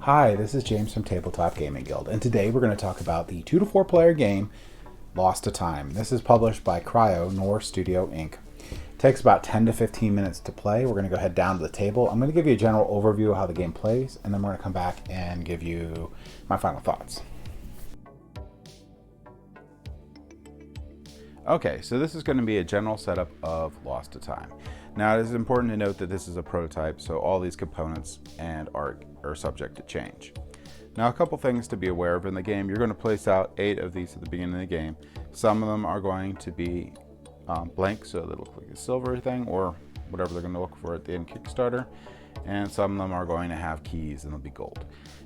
Hi, this is James from Tabletop Gaming Guild, and today we're going to talk about the 2 to 4 player game Lost to Time. This is published by Cryo Nor Studio Inc. It takes about 10 to 15 minutes to play. We're going to go ahead down to the table. I'm going to give you a general overview of how the game plays, and then we're going to come back and give you my final thoughts. Okay, so this is going to be a general setup of Lost to Time. Now, it is important to note that this is a prototype, so all these components and art are subject to change. Now, a couple things to be aware of in the game. You're going to place out 8 of these at the beginning of the game. Some of them are going to be blank, so they look like a silver thing, or whatever they're going to look for at the end Kickstarter. And some of them are going to have keys, and they'll be gold.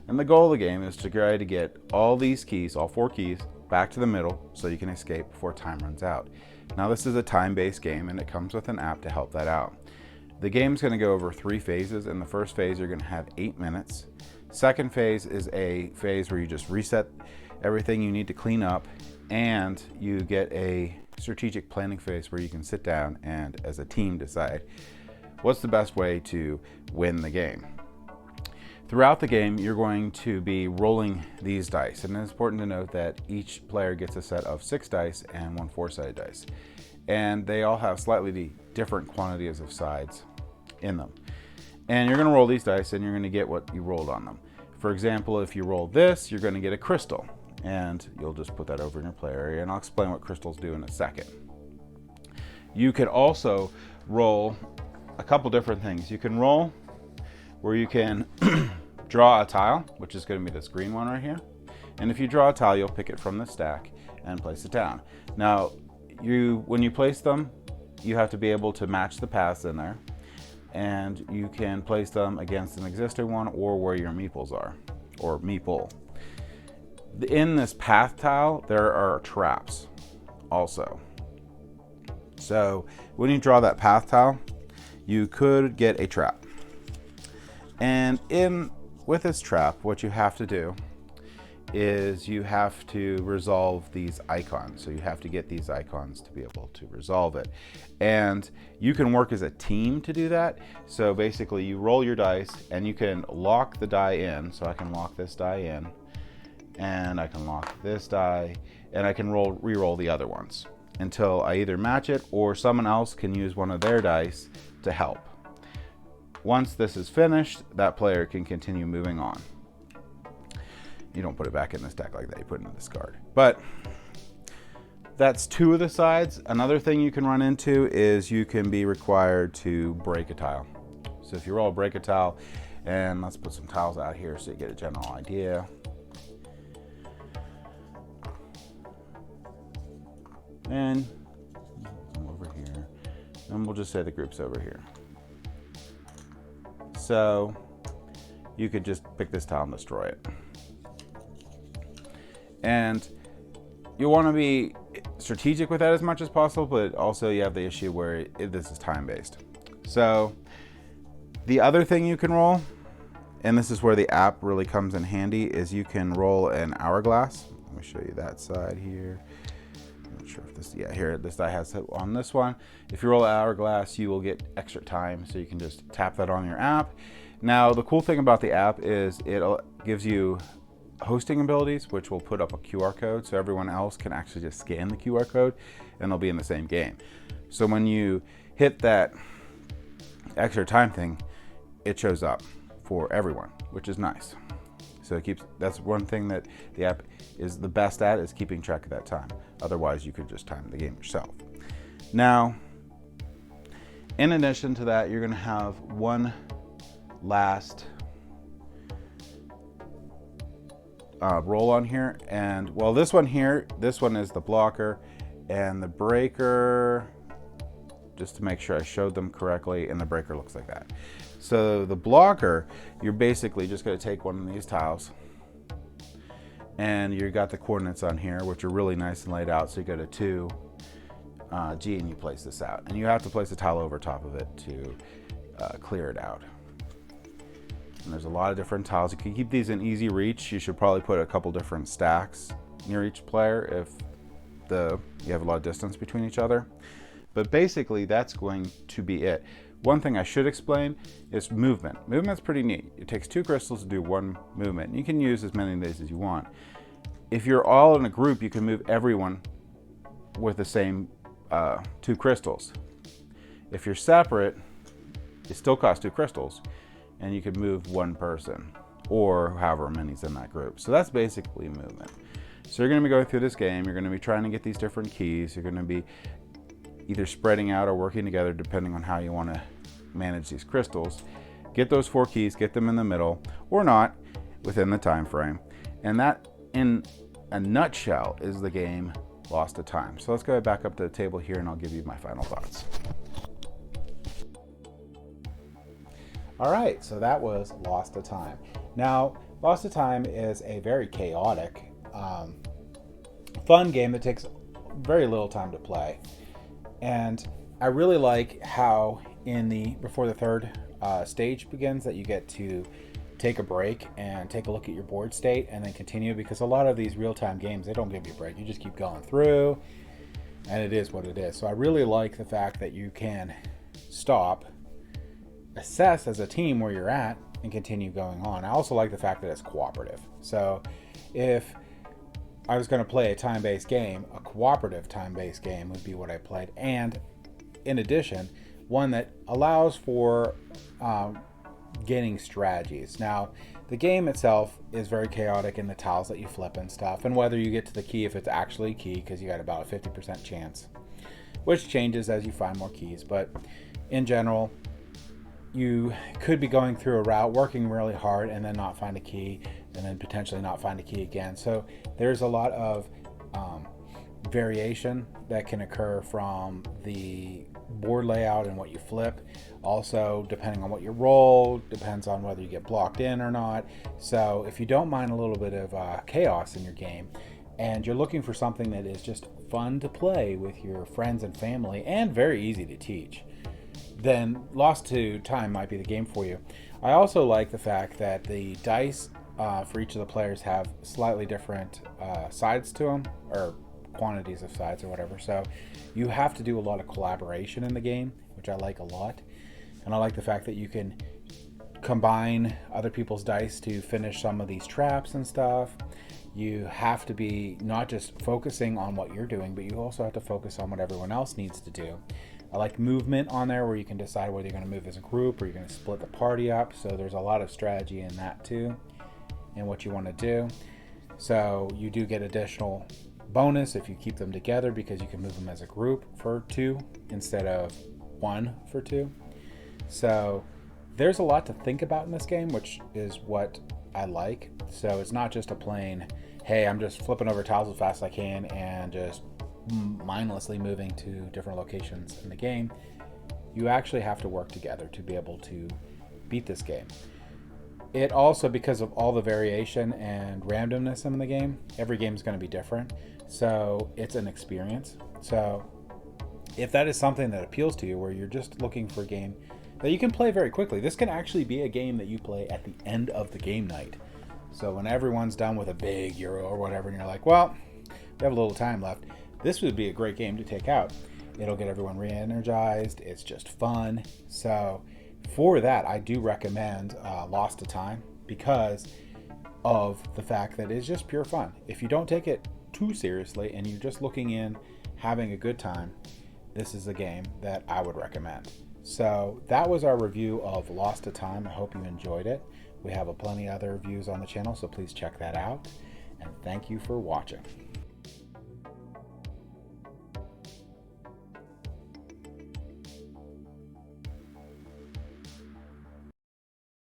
And the goal of the game is to try to get all these keys, all 4 keys, back to the middle so you can escape before time runs out. Now, this is a time-based game, and it comes with an app to help that out. The game's going to go over 3 phases. In the first phase, you're going to have 8 minutes. Second phase is a phase where you just reset everything you need to clean up, and you get a strategic planning phase where you can sit down and, as a team, decide what's the best way to win the game. Throughout the game, you're going to be rolling these dice, and it's important to note that each player gets a set of 6 dice and 1 4-sided dice, and they all have slightly different quantities of sides in them. And you're going to roll these dice, and you're going to get what you rolled on them. For example, if you roll this, you're going to get a crystal, and you'll just put that over in your play area, and I'll explain what crystals do in a second. You could also roll a couple different things. You can roll where you can draw a tile, which is going to be this green one right here. And if you draw a tile, you'll pick it from the stack and place it down. Now, when you place them, you have to be able to match the paths in there. And you can place them against an existing one or where your meeples are, or meeple. In this path tile, there are traps also. So when you draw that path tile, you could get a trap. And with this trap, what you have to do is you have to resolve these icons. So you have to get these icons to be able to resolve it. And you can work as a team to do that. So basically you roll your dice and you can lock the die in. So I can lock this die in, and I can lock this die, and I can re-roll the other ones until I either match it or someone else can use one of their dice to help. Once this is finished, that player can continue moving on. You don't put it back in the stack like that, you put it in the discard. But that's 2 of the sides. Another thing you can run into is you can be required to break a tile. So if you roll a break a tile, and let's put some tiles out here so you get a general idea. And over here, and we'll just say the group's over here. So you could just pick this tile and destroy it. And you want to be strategic with that as much as possible, but also you have the issue where this is time-based. So the other thing you can roll, and this is where the app really comes in handy, is you can roll an hourglass. Let me show you that side here. I'm not sure if this, here, this die has it on this one. If you roll an hourglass, you will get extra time, so you can just tap that on your app. Now, the cool thing about the app is it gives you hosting abilities, which will put up a QR code, so everyone else can actually just scan the QR code, and they'll be in the same game. So when you hit that extra time thing, it shows up for everyone, which is nice. So that's one thing that the app is the best at, is keeping track of that time. Otherwise, you could just time the game yourself. Now, in addition to that, you're going to have one last roll on here. And well, this one is the blocker, and the breaker, just to make sure I showed them correctly, and the breaker looks like that. So the blocker, you're basically just going to take one of these tiles, and you got the coordinates on here, which are really nice and laid out. So you go to 2 G, and you place this out, and you have to place a tile over top of it to clear it out. And there's a lot of different tiles. You can keep these in easy reach. You should probably put a couple different stacks near each player if you have a lot of distance between each other. But basically, that's going to be it. One thing I should explain is movement. Movement's pretty neat. It takes 2 crystals to do 1 movement, and you can use as many of these as you want. If you're all in a group, you can move everyone with the same 2 crystals. If you're separate, it still costs 2 crystals, and you can move 1 person, or however many's in that group. So that's basically movement. So you're going to be going through this game, you're going to be trying to get these different keys, you're going to be either spreading out or working together depending on how you want to manage these crystals. Get those 4 keys, get them in the middle, or not, within the time frame. And that, in a nutshell, is the game Lost to Time. So let's go back up to the table here and I'll give you my final thoughts. All right, so that was Lost to Time. Now, Lost to Time is a very chaotic, fun game that takes very little time to play. And I really like how before the third stage begins, that you get to take a break and take a look at your board state and then continue, because a lot of these real-time games, they don't give you a break. You just keep going through, and it is what it is. So I really like the fact that you can stop, assess as a team where you're at, and continue going on. I also like the fact that it's cooperative. So if I was going to play a time-based game, a cooperative time-based game would be what I played. And in addition, one that allows for getting strategies. Now, the game itself is very chaotic in the tiles that you flip and stuff, and whether you get to the key, if it's actually a key, because you got about a 50% chance, which changes as you find more keys. But in general, you could be going through a route, working really hard, and then not find a key, and then potentially not find a key again. So there's a lot of variation that can occur from the board layout and what you flip. Also, depending on what you roll, depends on whether you get blocked in or not. So if you don't mind a little bit of chaos in your game, and you're looking for something that is just fun to play with your friends and family and very easy to teach, then Lost to Time might be the game for you. I also like the fact that the dice for each of the players have slightly different sides to them, or quantities of sides or whatever. So you have to do a lot of collaboration in the game, which I like a lot. And I like the fact that you can combine other people's dice to finish some of these traps and stuff. You have to be not just focusing on what you're doing, but you also have to focus on what everyone else needs to do. I like movement on there, where you can decide whether you're going to move as a group or you're going to split the party up. So there's a lot of strategy in that too, and what you want to do. So you do get additional bonus if you keep them together, because you can move them as a group for 2 instead of 1 for 2. So there's a lot to think about in this game, which is what I like. So it's not just a plain, hey, I'm just flipping over tiles as fast as I can and just mindlessly moving to different locations in the game. You actually have to work together to be able to beat this game. It also, because of all the variation and randomness in the game, every game is going to be different. So it's an experience. So if that is something that appeals to you, where you're just looking for a game that you can play very quickly, this can actually be a game that you play at the end of the game night. So when everyone's done with a big Euro or whatever, and you're like, well, we have a little time left, this would be a great game to take out. It'll get everyone re-energized. It's just fun. So for that, I do recommend Lost to Time, because of the fact that it's just pure fun. If you don't take it too seriously and you're just looking in, having a good time, this is a game that I would recommend. So that was our review of Lost to Time. I hope you enjoyed it. We have plenty of other reviews on the channel, so please check that out. And thank you for watching.